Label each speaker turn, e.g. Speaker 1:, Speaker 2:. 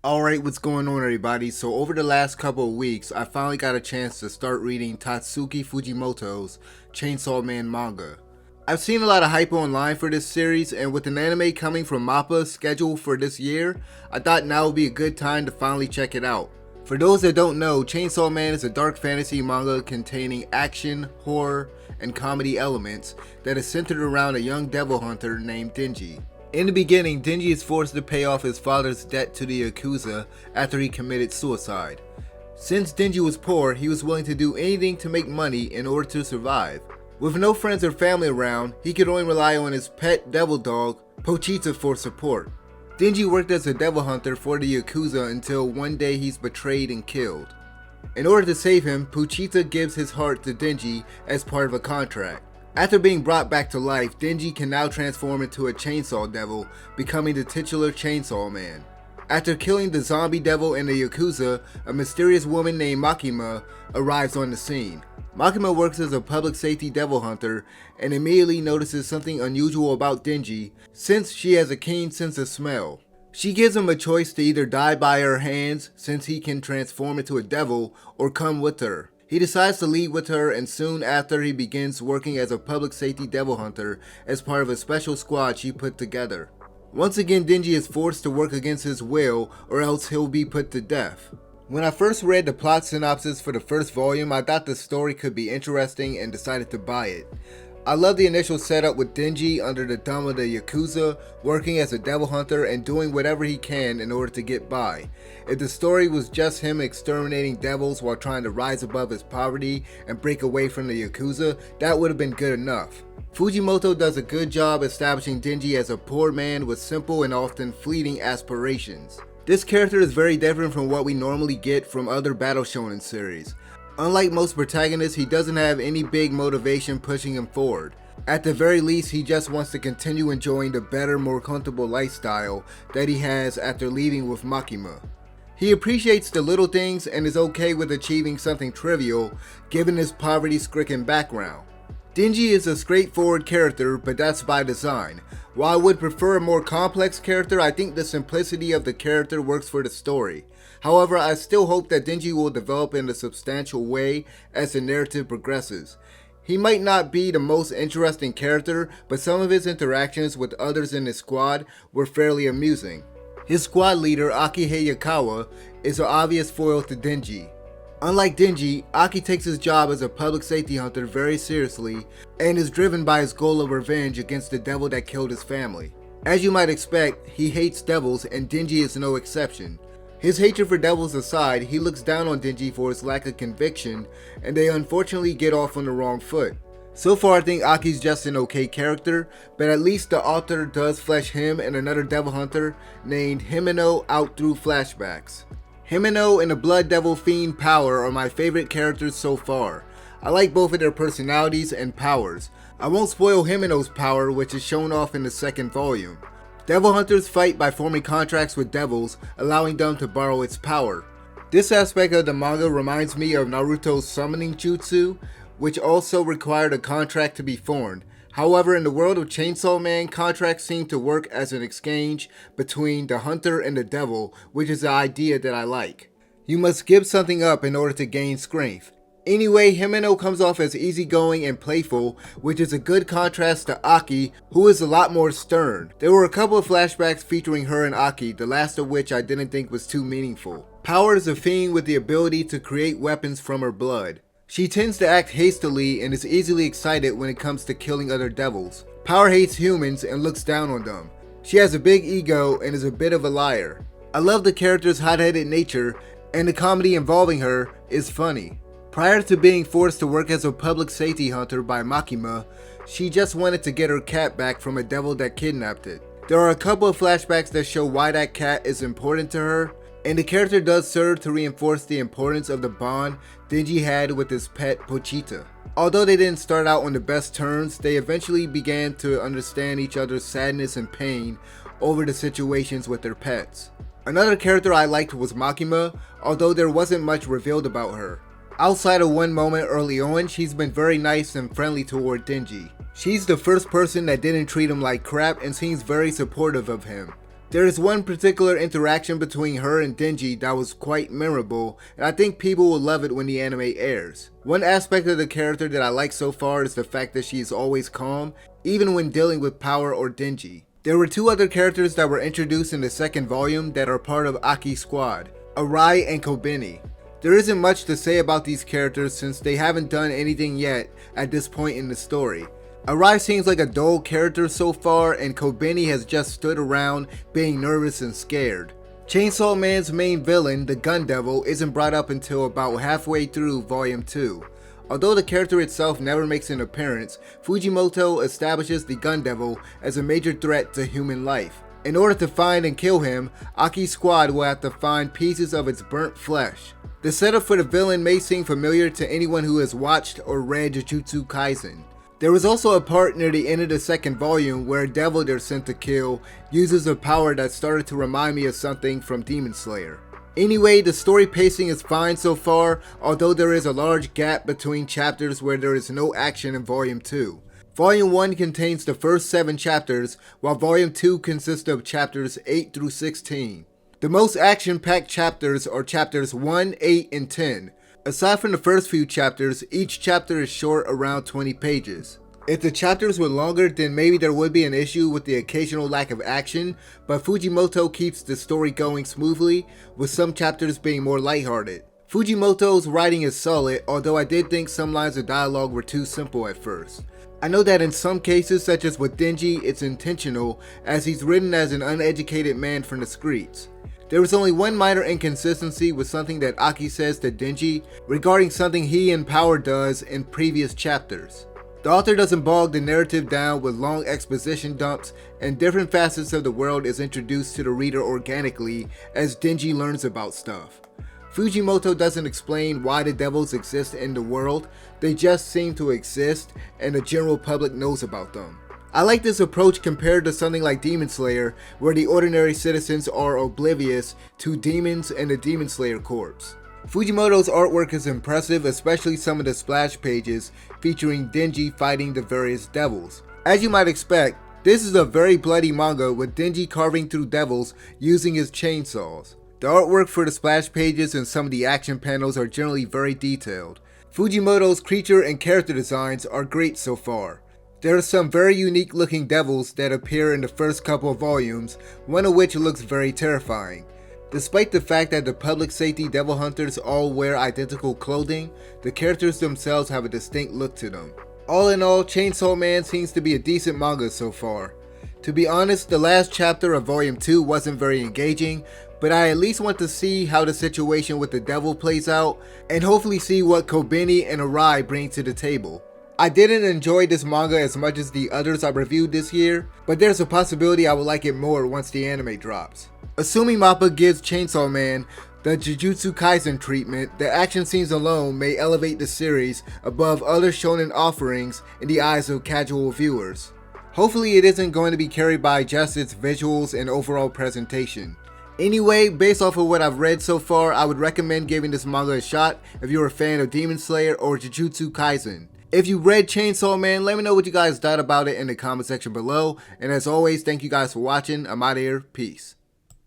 Speaker 1: Alright, what's going on everybody? So over the last couple of weeks, I finally got a chance to start reading Tatsuki Fujimoto's Chainsaw Man manga. I've seen a lot of hype online for this series, and with an anime coming from MAPPA scheduled for this year, I thought now would be a good time to finally check it out. For those that don't know, Chainsaw Man is a dark fantasy manga containing action, horror, and comedy elements that is centered around a young devil hunter named Denji. In the beginning, Denji is forced to pay off his father's debt to the Yakuza after he committed suicide. Since Denji was poor, he was willing to do anything to make money in order to survive. With no friends or family around, he could only rely on his pet devil dog, Pochita, for support. Denji worked as a devil hunter for the Yakuza until one day he's betrayed and killed. In order to save him, Pochita gives his heart to Denji as part of a contract. After being brought back to life, Denji can now transform into a chainsaw devil, becoming the titular Chainsaw Man. After killing the zombie devil in the Yakuza, a mysterious woman named Makima arrives on the scene. Makima works as a public safety devil hunter and immediately notices something unusual about Denji since she has a keen sense of smell. She gives him a choice to either die by her hands since he can transform into a devil or come with her. He decides to leave with her, and soon after he begins working as a public safety devil hunter as part of a special squad she put together. Once again, Denji is forced to work against his will or else he'll be put to death. When I first read the plot synopsis for the first volume, I thought the story could be interesting and decided to buy it. I love the initial setup with Denji under the thumb of the Yakuza, working as a devil hunter and doing whatever he can in order to get by. If the story was just him exterminating devils while trying to rise above his poverty and break away from the Yakuza, that would have been good enough. Fujimoto does a good job establishing Denji as a poor man with simple and often fleeting aspirations. This character is very different from what we normally get from other battle shonen series. Unlike most protagonists, he doesn't have any big motivation pushing him forward. At the very least, he just wants to continue enjoying the better, more comfortable lifestyle that he has after leaving with Makima. He appreciates the little things and is okay with achieving something trivial given his poverty-stricken background. Denji is a straightforward character, but that's by design. While I would prefer a more complex character, I think the simplicity of the character works for the story. However, I still hope that Denji will develop in a substantial way as the narrative progresses. He might not be the most interesting character, but some of his interactions with others in his squad were fairly amusing. His squad leader, Aki Hayakawa, is an obvious foil to Denji. Unlike Denji, Aki takes his job as a public safety hunter very seriously and is driven by his goal of revenge against the devil that killed his family. As you might expect, he hates devils and Denji is no exception. His hatred for devils aside, he looks down on Denji for his lack of conviction and they unfortunately get off on the wrong foot. So far I think Aki's just an okay character, but at least the author does flesh him and another devil hunter named Himeno out through flashbacks. Himeno and the Blood Devil Fiend Power are my favorite characters so far. I like both of their personalities and powers. I won't spoil Himeno's power, which is shown off in the second volume. Devil hunters fight by forming contracts with devils, allowing them to borrow its power. This aspect of the manga reminds me of Naruto's summoning jutsu, which also required a contract to be formed. However, in the world of Chainsaw Man, contracts seem to work as an exchange between the hunter and the devil, which is an idea that I like. You must give something up in order to gain strength. Anyway, Himeno comes off as easygoing and playful, which is a good contrast to Aki, who is a lot more stern. There were a couple of flashbacks featuring her and Aki, the last of which I didn't think was too meaningful. Power is a fiend with the ability to create weapons from her blood. She tends to act hastily and is easily excited when it comes to killing other devils. Power hates humans and looks down on them. She has a big ego and is a bit of a liar. I love the character's hot-headed nature, and the comedy involving her is funny. Prior to being forced to work as a public safety hunter by Makima, she just wanted to get her cat back from a devil that kidnapped it. There are a couple of flashbacks that show why that cat is important to her, and the character does serve to reinforce the importance of the bond Denji had with his pet Pochita. Although they didn't start out on the best terms, they eventually began to understand each other's sadness and pain over the situations with their pets. Another character I liked was Makima, although there wasn't much revealed about her. Outside of one moment early on, she's been very nice and friendly toward Denji. She's the first person that didn't treat him like crap and seems very supportive of him. There is one particular interaction between her and Denji that was quite memorable, and I think people will love it when the anime airs. One aspect of the character that I like so far is the fact that she is always calm, even when dealing with power or Denji. There were two other characters that were introduced in the second volume that are part of Aki's squad, Arai and Kobeni. There isn't much to say about these characters since they haven't done anything yet at this point in the story. Arai seems like a dull character so far, and Kobeni has just stood around being nervous and scared. Chainsaw Man's main villain, the Gun Devil, isn't brought up until about halfway through Volume 2. Although the character itself never makes an appearance, Fujimoto establishes the Gun Devil as a major threat to human life. In order to find and kill him, Aki's squad will have to find pieces of its burnt flesh. The setup for the villain may seem familiar to anyone who has watched or read Jujutsu Kaisen. There was also a part near the end of the second volume where a devil they're sent to kill uses a power that started to remind me of something from Demon Slayer. Anyway, the story pacing is fine so far, although there is a large gap between chapters where there is no action in Volume 2. Volume 1 contains the first 7 chapters, while Volume 2 consists of chapters 8 through 16. The most action-packed chapters are chapters 1, 8, and 10. Aside from the first few chapters, each chapter is short around 20 pages. If the chapters were longer, then maybe there would be an issue with the occasional lack of action, but Fujimoto keeps the story going smoothly, with some chapters being more lighthearted. Fujimoto's writing is solid, although I did think some lines of dialogue were too simple at first. I know that in some cases, such as with Denji, it's intentional, as he's written as an uneducated man from the streets. There was only one minor inconsistency with something that Aki says to Denji regarding something he in Power does in previous chapters. The author doesn't bog the narrative down with long exposition dumps, and different facets of the world is introduced to the reader organically as Denji learns about stuff. Fujimoto doesn't explain why the devils exist in the world, they just seem to exist and the general public knows about them. I like this approach compared to something like Demon Slayer, where the ordinary citizens are oblivious to demons and the Demon Slayer corpse. Fujimoto's artwork is impressive, especially some of the splash pages featuring Denji fighting the various devils. As you might expect, this is a very bloody manga with Denji carving through devils using his chainsaws. The artwork for the splash pages and some of the action panels are generally very detailed. Fujimoto's creature and character designs are great so far. There are some very unique looking devils that appear in the first couple of volumes, one of which looks very terrifying. Despite the fact that the public safety devil hunters all wear identical clothing, the characters themselves have a distinct look to them. All in all, Chainsaw Man seems to be a decent manga so far. To be honest, the last chapter of Volume 2 wasn't very engaging, but I at least want to see how the situation with the devil plays out, and hopefully see what Kobeni and Arai bring to the table. I didn't enjoy this manga as much as the others I reviewed this year, but there's a possibility I will like it more once the anime drops. Assuming MAPPA gives Chainsaw Man the Jujutsu Kaisen treatment, the action scenes alone may elevate the series above other shonen offerings in the eyes of casual viewers. Hopefully it isn't going to be carried by just its visuals and overall presentation. Anyway, based off of what I've read so far, I would recommend giving this manga a shot if you're a fan of Demon Slayer or Jujutsu Kaisen. If you read Chainsaw Man, let me know what you guys thought about it in the comment section below. And as always, thank you guys for watching. I'm out of here. Peace.